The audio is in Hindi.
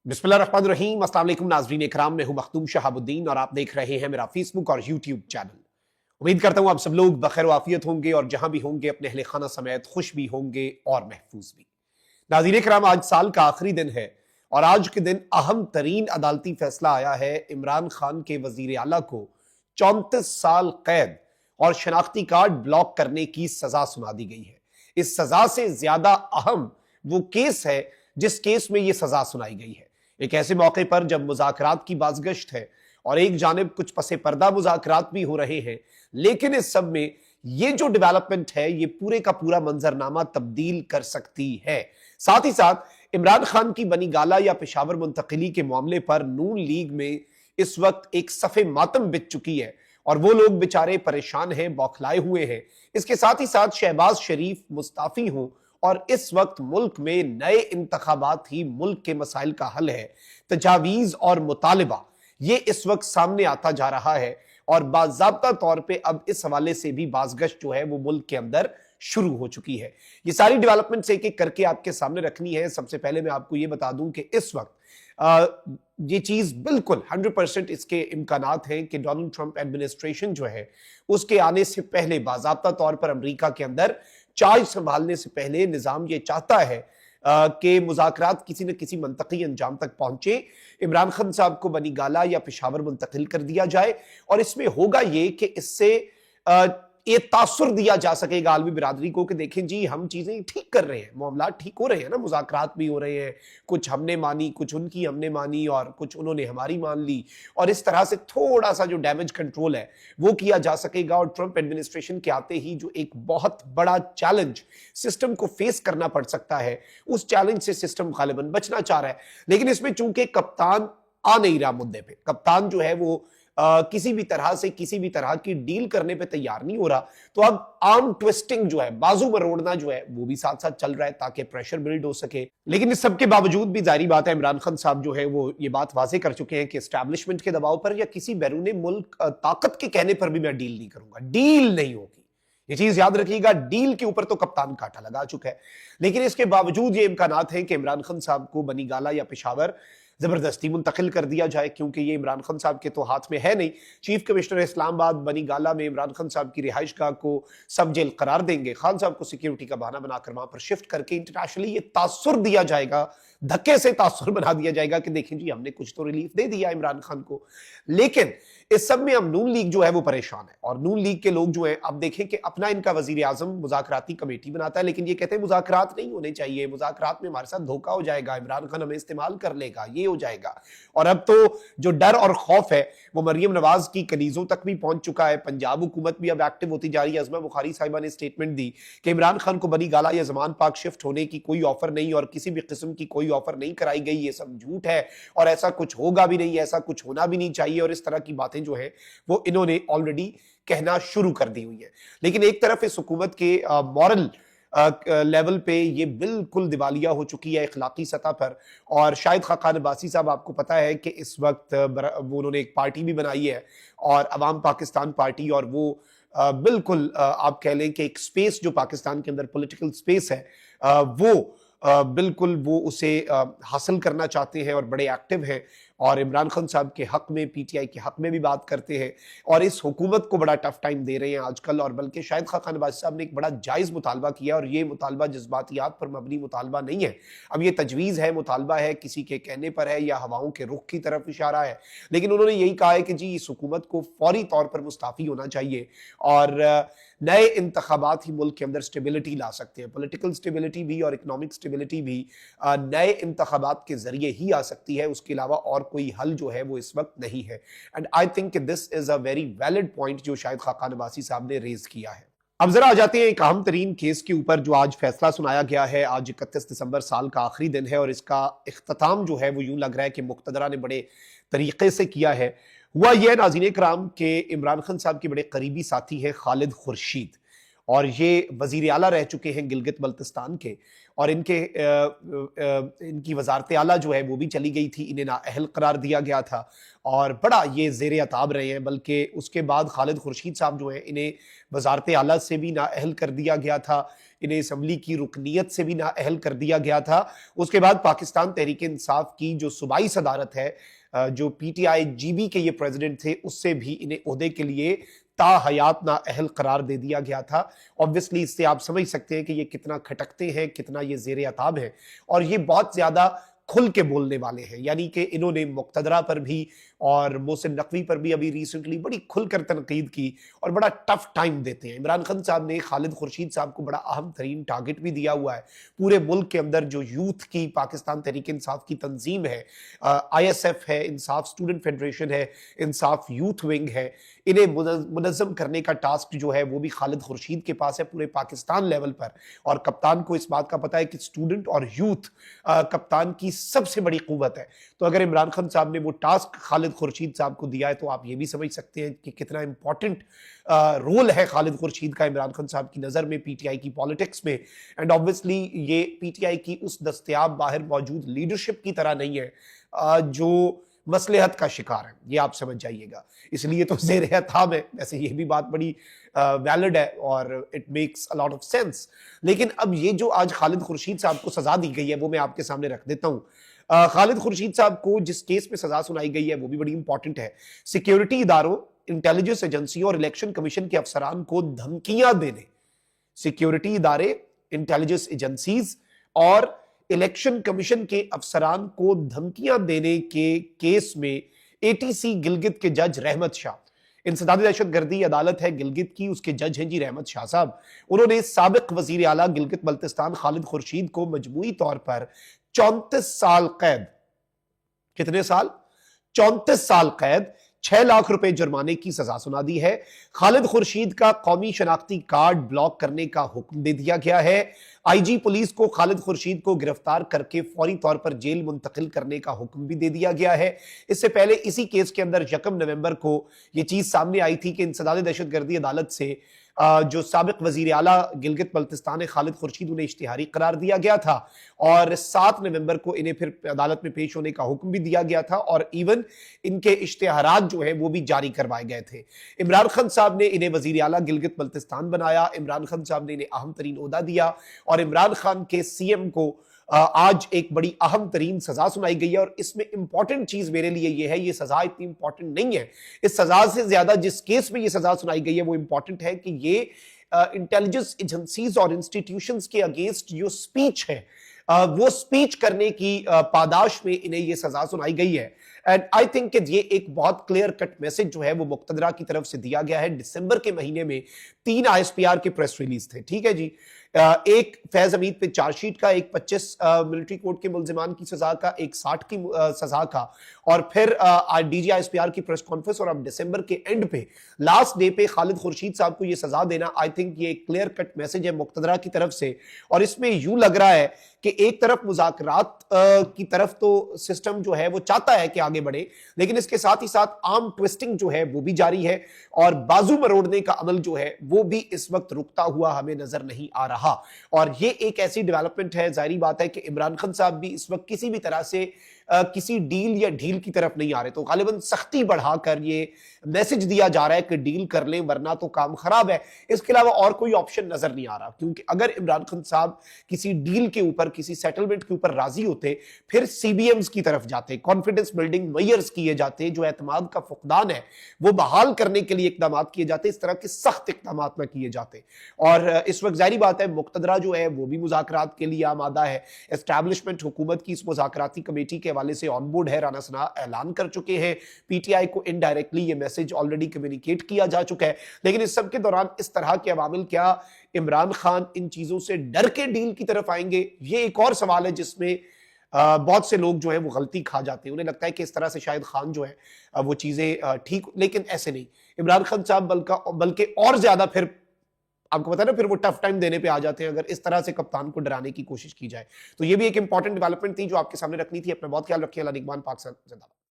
बिस्मिल्लाहिर्रहमानिर्रहीम। अस्सलाम वालेकुम नाज़रीन इकराम, मैं हूं मखदूम शहाबुद्दीन और आप देख रहे हैं मेरा फेसबुक और यूट्यूब चैनल। उम्मीद करता हूं आप सब लोग बखैर वाफियत होंगे और जहां भी होंगे अपने अहले खाना समेत खुश भी होंगे और महफूज भी। नाज़रीन इकराम, आज साल का आखिरी दिन है और आज के दिन अहम तरीन अदालती फैसला आया है। इमरान खान के वजीर आला को 34 साल कैद और शनाख्ती कार्ड ब्लॉक करने की सजा सुना दी गई है। इस सजा से ज्यादा अहम वो केस है जिस केस में यह सजा सुनाई गई है। एक ऐसे मौके पर जब मुज़ाकरात की बाज़गश्त है और एक जानिब कुछ पसे पर्दा मुज़ाकरात भी हो रहे हैं, लेकिन इस सब में ये जो डेवलपमेंट है ये पूरे का पूरा मंजरनामा तब्दील कर सकती है। साथ ही साथ इमरान खान की बनी गाला या पेशावर मुंतकिली के मामले पर नून लीग में इस वक्त एक सफ़े मातम बिछ चुकी है और वो लोग बेचारे परेशान हैं, बौखलाए हुए हैं। इसके साथ ही साथ शहबाज शरीफ मुस्ताफी हों और इस वक्त मुल्क में नए इंतखाबात ही मुल्क के मसाइल का हल है। तजावीज और मुतालिबा ये इस वक्त सामने आता जा रहा है और बाज़ाब्ता तौर पे अब इस हवाले से भी बाज़गश्त जो है वो मुल्क के अंदर शुरू हो चुकी है। ये सारी डेवलपमेंट्स एक एक करके आपके सामने रखनी है। सबसे पहले मैं आपको ये बता दूं कि इस वक्त ये चीज बिल्कुल 100% इसके इम्कानात हैं कि डोनाल्ड ट्रंप एडमिनिस्ट्रेशन जो है उसके आने से पहले बाज़ाब्ता तौर पर अमेरिका के अंदर चार्ज संभालने से पहले निजाम ये चाहता है कि मुज़ाकरात किसी न किसी मंतकी अंजाम तक पहुंचे। इमरान खान साहब को बनी गाला या पेशावर मुंतकिल कर दिया जाए और इसमें होगा ये कि इससे ये तासुर दिया जा सकेगा आलमी बिरादरी को कि देखें जी हम चीजें ठीक कर रहे हैं, मामला ठीक हो रहे हैं ना, मुज़ाकरात भी हो रहे हैं, कुछ हमने मानी, कुछ उनकी हमने मानी और कुछ उन्होंने हमारी मान ली और इस तरह से थोड़ा सा जो डैमेज कंट्रोल है वो किया जा सकेगा। और ट्रंप एडमिनिस्ट्रेशन के आते ही जो एक बहुत बड़ा चैलेंज सिस्टम को फेस करना पड़ सकता है, उस चैलेंज से सिस्टम गालिबन बचना चाह रहा है। लेकिन इसमें चूंकि कप्तान आ नहीं रहा मुद्दे पे, कप्तान जो है वो किसी भी तरह से किसी भी तरह की डील करने पे तैयार नहीं हो रहा, तो अब आर्म ट्विस्टिंग जो है, बाजू मरोड़ना जो है वो भी साथ साथ चल रहा है ताकि प्रेशर बिल्ड हो सके। लेकिन इस सब के बावजूद भी जारी बात है, इमरान खान साहब जो है वो ये बात वाजे कर चुके हैं कि एस्टैब्लिशमेंट के दबाव पर या किसी बैरूनी मुल्क ताकत के कहने पर भी मैं डील नहीं करूंगा, डील नहीं होगी। ये चीज याद रखिएगा, डील के ऊपर तो कप्तान कांटा लगा चुका है। लेकिन इसके बावजूद ये इम्कानात हैं कि इमरान खान साहब को बनी गाला या पेशावर जबरदस्ती मुंतकिल कर दिया जाए, क्योंकि ये इमरान खान साहब के तो हाथ में है नहीं। चीफ कमिश्नर इस्लामाबाद बनी गाला में इमरान खान साहब की रिहाइश गाह को सब जेल करार देंगे। खान साहब को सिक्योरिटी का बहाना बनाकर वहां पर शिफ्ट करके इंटरनेशनली ये तासुर दिया जाएगा, धक्के से तासुर बना दिया जाएगा कि देखें जी हमने कुछ तो रिलीफ दे दिया इमरान खान को। लेकिन इस सब में अब नून लीग जो है वो परेशान है और नून लीग के लोग जो है, अब देखें कि अपना इनका वजीर आजम मुज़ाकराती कमेटी बनाता है, लेकिन ये कहते हैं मुज़ाकरात नहीं होने चाहिए, मुज़ाकरात में हमारे साथ धोखा हो जाएगा, इमरान खान हमें इस्तेमाल कर लेगा, ये हो जाएगा। और अब तो जो डर और खौफ है वो मरियम नवाज की कनीजों तक भी पहुंच चुका है। पंजाब हुकूमत भी अब एक्टिव होती जा रही है। अज़मा बुखारी साहिबा ने स्टेटमेंट दी कि इमरान खान को बनी गाला या ज़मान पाक शिफ्ट होने की कोई ऑफर नहीं और किसी भी किस्म की कोई ऑफर नहीं कराई गई, ये सब झूठ है और ऐसा कुछ होगा भी नहीं, ऐसा कुछ होना भी नहीं चाहिए। और इस तरह की बातें जो है वो इन्होंने ऑलरेडी कहना शुरू कर दी हुई है। लेकिन एक तरफ इस हुकूमत के मॉरल लेवल पे ये बिल्कुल दिवालिया हो चुकी है इखलाकी सतह पर। और शाहिद खाकान अब्बासी साहब, आपको पता है कि इस वक्त वो उन्होंने एक पार्टी भी बनाई है और अवाम पाकिस्तान पार्टी, और वो बिल्कुल आप कह लें कि एक स्पेस जो पाकिस्तान के अंदर पॉलिटिकल स्पेस है वो बिल्कुल वो उसे हासिल करना चाहते हैं और बड़े एक्टिव हैं और इमरान खान साहब के हक में, पीटीआई के हक में भी बात करते हैं और इस हुकूमत को बड़ा टफ टाइम दे रहे हैं आजकल। और बल्कि शाहिद खाकान अब्बासी साहब ने एक बड़ा जायज़ मुतालबा किया और ये मुतालबा जज्बातियात पर मबनी मुतालबा नहीं है। अब ये तजवीज़ है, मुतालबा है, किसी के कहने पर है या हवाओं के रुख की तरफ इशारा है, लेकिन उन्होंने यही कहा है कि जी इस हुकूमत को फौरी तौर पर मुस्ताफ़ी होना चाहिए और नए इंतखाबात ही मुल्क के अंदर स्टेबिलिटी ला सकते हैं। पॉलिटिकल स्टेबिलिटी भी और इकनॉमिक स्टेबिलिटी भी नए इंतखाबात के जरिए ही आ सकती है, उसके अलावा और कोई हल जो है वो इस वक्त नहीं है। And I think this is a very valid point जो शायद खाकान अब्बासी साहब ने रेज किया है। अब जरा आ जाते हैं एक अहम तरीन केस के ऊपर जो आज फैसला सुनाया गया है। आज 31 दिसंबर, साल का आखिरी दिन है और इसका इख्तिताम जो है वो यूं लग रहा है कि मुक्तदरा ने बड़े तरीके से किया है। हुआ यह नाज़रीन इकराम के इमरान खान साहब के बड़े करीबी साथी हैं खालिद खुर्शीद और ये वजीर आला रह चुके हैं गिलगित बल्तिस्तान के और इनकी वजारत आला जो है वो भी चली गई थी, इन्हें नाअहल करार दिया गया था और बड़ा ये ज़ेर अताब रहे हैं। बल्कि उसके बाद खालिद खुर्शीद साहब जो हैं इन्हें वजारत आला से भी नाअहल कर दिया गया था, इन्हें असम्बली की रुकनीत से भी नाअहल कर दिया गया था। उसके बाद पाकिस्तान तहरीक इंसाफ की जो सूबाई सदारत है, जो PTI GB के ये प्रेसिडेंट थे, उससे भी इन्हें ओहदे के लिए ताहयात नाअहल करार दे दिया गया था। ऑब्वियसली इससे आप समझ सकते हैं कि ये कितना खटकते हैं, कितना ये ज़ेर अताब है और ये बहुत ज्यादा खुल के बोलने वाले हैं। यानी कि इन्होंने मुक्तदरा पर भी और मोहसिन नकवी पर भी अभी रिसेंटली बड़ी खुलकर तनकीद की और बड़ा टफ टाइम देते हैं। इमरान खान साहब ने खालिद खुर्शीद साहब को बड़ा अहम तरीन टारगेट भी दिया हुआ है। पूरे मुल्क के अंदर जो यूथ की पाकिस्तान तहरीक इंसाफ की तंजीम है, ISF है, इंसाफ स्टूडेंट फेडरेशन है, इंसाफ यूथ विंग है, इन्हें मुनज़्ज़म करने का टास्क जो है वो भी खालिद खुर्शीद के पास है पूरे पाकिस्तान लेवल पर। और कप्तान को इस बात का पता है कि स्टूडेंट और यूथ कप्तान की सबसे बड़ी कुव्वत है। तो अगर इमरान खान साहब ने वो टास्क खालिद खुर्शीद साहब को दिया है तो आप ये भी समझ सकते हैं कि कितना इंपॉर्टेंट रोल है खालिद खुर्शीद का इमरान खान साहब की नज़र में PTI की पॉलिटिक्स में। एंड ऑब्वियसली ये PTI की उस दस्तयाब बाहर मौजूद लीडरशिप की तरह नहीं है जो मसलहत का शिकार है, ये आप समझ जाइएगा। इसलिए तो ज़ेर अताब है। वैसे ये भी बात बड़ी वैलिड है और it makes a lot of sense. लेकिन अब ये जो आज खालिद खुर्शीद साहब को सजा दी गई है वो मैं आपके सामने रख देता हूं। खालिद खुर्शीद साहब को जिस केस में सजा सुनाई गई है वो भी बड़ी इंपॉर्टेंट है। सिक्योरिटी इदारों, इंटेलिजेंस एजेंसियों और इलेक्शन कमीशन के अफसरान को धमकियां देने, सिक्योरिटी इदारे, इंटेलिजेंस एजेंसीज और इलेक्शन कमीशन के अफसरान को धमकियां देने के केस में ATC गिलगित के जज रहमत शाह, इंसदादी दहशतगर्दी अदालत है गिलगित की, उसके जज हैं जी रहमत शाह साहब। उन्होंने साबिक वजीर आला गिलगित बल्तिस्तान खालिद खुर्शीद को मजमूई तौर पर 34 साल कैद, कितने साल? 34 साल कैद, 6 लाख रुपए जुर्माने की सजा सुना दी है। खालिद खुर्शीद का कौमी शनाख्ती कार्ड ब्लॉक करने का हुक्म दे दिया गया है। IG पुलिस को खालिद खुर्शीद को गिरफ्तार करके फौरी तौर पर जेल मुंतकिल करने का हुक्म भी दे दिया गया है। इससे पहले इसी केस के अंदर 1 नवंबर को यह चीज सामने आई थी कि इंसदादी दहशतगर्दी अदालत से जो साबिक वजीर आला गिलगित बल्तिस्तान खालिद खुर्शीद उन्हें इश्तिहारी करार दिया गया था और 7 नवंबर को इन्हें फिर अदालत में पेश होने का हुक्म भी दिया गया था और इवन इनके इश्तिहारात जो है वो भी जारी करवाए गए थे। इमरान खान साहब ने इन्हें वजीर आला गिलगित बल्तिस्तान बनाया, इमरान खान साहब ने इन्हें अहम तरीन ओहदा दिया और इमरान खान के CM को आज एक बड़ी अहम तरीन सजा सुनाई गई है। और इसमें इंपॉर्टेंट चीज मेरे लिए यह है, ये सजा इतनी इंपॉर्टेंट नहीं है, इस सजा से ज्यादा जिस केस में ये सजा सुनाई गई है वो इंपॉर्टेंट है कि ये इंटेलिजेंस एजेंसीज और इंस्टीट्यूशंस के अगेंस्ट जो स्पीच है वो स्पीच करने की पादाश में इन्हें ये सजा सुनाई गई है। एंड आई थिंक कि ये एक बहुत क्लियर कट मैसेज जो है वो मुक्तदरा की तरफ से दिया गया है। दिसंबर के महीने में 3 ISPR के प्रेस रिलीज थे, ठीक है जी। एक फैज हमीद पे चार्जशीट का, एक 25 मिलिट्री कोर्ट के मुल्जिमान की सजा का, एक 60 की सजा का और फिर DG ISPR की प्रेस कॉन्फ्रेंस और अब दिसंबर के एंड पे लास्ट डे पे खालिद खुर्शीद साहब को ये सजा देना, आई थिंक ये एक क्लियर कट मैसेज है मुक्तदरा की तरफ से। और इसमें यूं लग रहा है कि एक तरफ मुज़ाकरात की तरफ तो सिस्टम जो है वो चाहता है कि आगे बढ़े, लेकिन इसके साथ ही साथ आर्म ट्विस्टिंग जो है वो भी जारी है और बाजू मरोड़ने का अमल जो है वो भी इस वक्त रुकता हुआ हमें नजर नहीं आ रहा। और ये एक ऐसी डेवलपमेंट है, जाहिर बात है कि इमरान खान साहब भी इस वक्त किसी भी तरह से किसी डील या ढील की तरफ नहीं आ रहे, तो गालिबन सख्ती बढ़ाकर ये मैसेज दिया जा रहा है कि डील कर लें वरना तो काम खराब है। इसके अलावा और कोई ऑप्शन नजर नहीं आ रहा, क्योंकि अगर इमरान खान साहब किसी डील के ऊपर, किसी सेटलमेंट के ऊपर राजी होते, फिर CBMs की तरफ जाते, कॉन्फिडेंस बिल्डिंग मेजर्स किए जाते, जो एतमाद का फुकदान है वो बहाल करने के लिए इकदाम किए जाते, इस तरह के सख्त इकदाम न किए जाते। और इस वक्त जाहिर बात है मुक्तदरा जो है वो भी मुज़ाकरात के लिए आमादा है। एस्टैब्लिशमेंट हुकूमत की इस मुज़ाकराती कमेटी के हवाले से ऑन बोर्ड है, राना सना ऐलान कर चुके हैं, PTI को इनडायरेक्टली ये मैसेज ऑलरेडी कम्युनिकेट किया जा चुका है। लेकिन इस सब के दौरान इस तरह के अवामिल, क्या इमरान खान इन चीजों से डर के डील की तरफ आएंगे, ये एक और सवाल है जिसमें बहुत से लोग जो है वो गलती खा जाते हैं। उन्हें लगता है कि इस तरह से शायद खान जो है वो चीजें ठीक, लेकिन ऐसे नहीं। इमरान खान साहब बल्कि और ज्यादा फिर आपको पता है ना, फिर वो टफ टाइम देने पे आ जाते हैं अगर इस तरह से कप्तान को डराने की कोशिश की जाए। तो ये भी एक इंपॉर्टेंट डेवलपमेंट थी जो आपके सामने रखनी थी। अपना बहुत ख्याल रखिए। अल्लाह निगहबान, पाक जिंदाबाद।